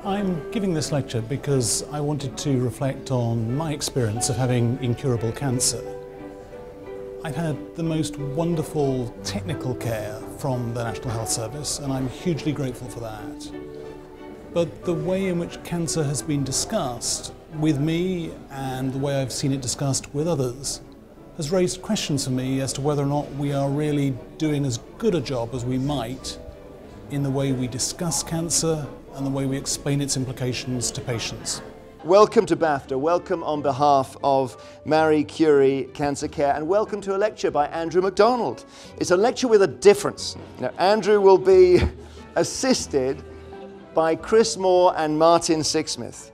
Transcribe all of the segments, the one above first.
I'm giving this lecture because I wanted to reflect on my experience of having incurable cancer. I've had the most wonderful technical care from the National Health Service, and I'm hugely grateful for that. But the way in which cancer has been discussed with me and the way I've seen it discussed with others has raised questions for me as to whether or not we are really doing as good a job as we might in the way we discuss cancer and the way we explain its implications to patients. Welcome to BAFTA, welcome on behalf of Marie Curie Cancer Care, and welcome to a lecture by Andrew McDonald. It's a lecture with a difference. Now, Andrew will be assisted by Chris Moore and Martin Sixsmith.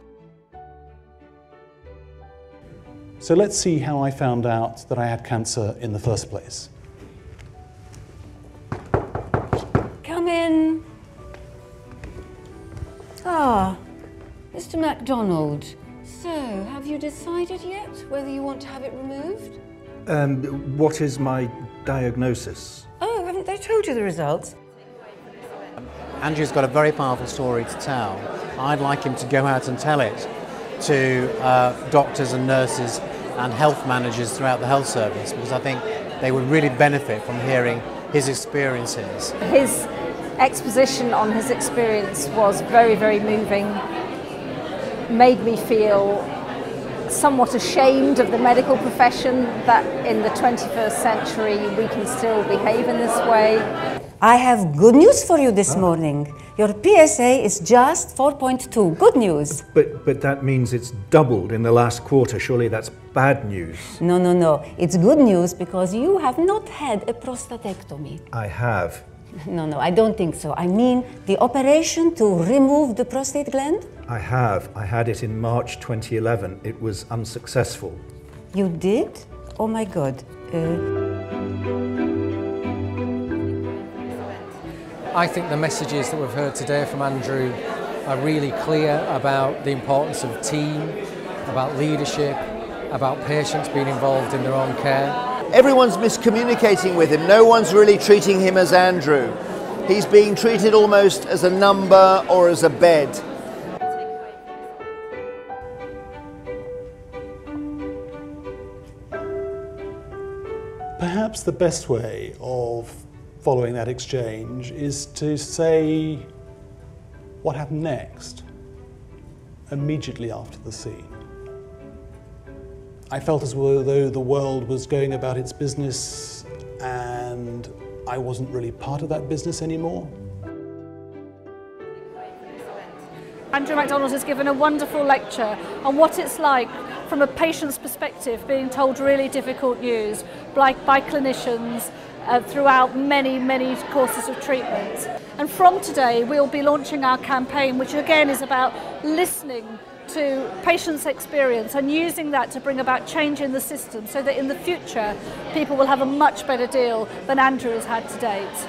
So let's see how I found out that I had cancer in the first place. Come in. Ah, Mr. McDonald. So, have you decided yet whether you want to have it removed? What is my diagnosis? Oh, haven't they told you the results? Andrew's got a very powerful story to tell. I'd like him to go out and tell it to doctors and nurses and health managers throughout the health service, because I think they would really benefit from hearing his experiences. His exposition on his experience was very, very moving, made me feel somewhat ashamed of the medical profession, that in the 21st century we can still behave in this way. I have good news for you this morning. Your PSA is just 4.2. Good news. But that means it's doubled in the last quarter. Surely that's bad news. No. It's good news because you have not had a prostatectomy. I have. No, I don't think so. I mean the operation to remove the prostate gland? I have. I had it in March 2011. It was unsuccessful. You did? Oh my God. I think the messages that we've heard today from Andrew are really clear about the importance of team, about leadership, about patients being involved in their own care. Everyone's miscommunicating with him. No one's really treating him as Andrew. He's being treated almost as a number or as a bed. Perhaps the best way of following that exchange is to say what happened next, immediately after the scene. I felt as though the world was going about its business and I wasn't really part of that business anymore. Andrew McDonald has given a wonderful lecture on what it's like from a patient's perspective being told really difficult news by clinicians throughout many courses of treatment. And from today we'll be launching our campaign, which again is about listening to patients' experience and using that to bring about change in the system so that in the future people will have a much better deal than Andrew has had to date.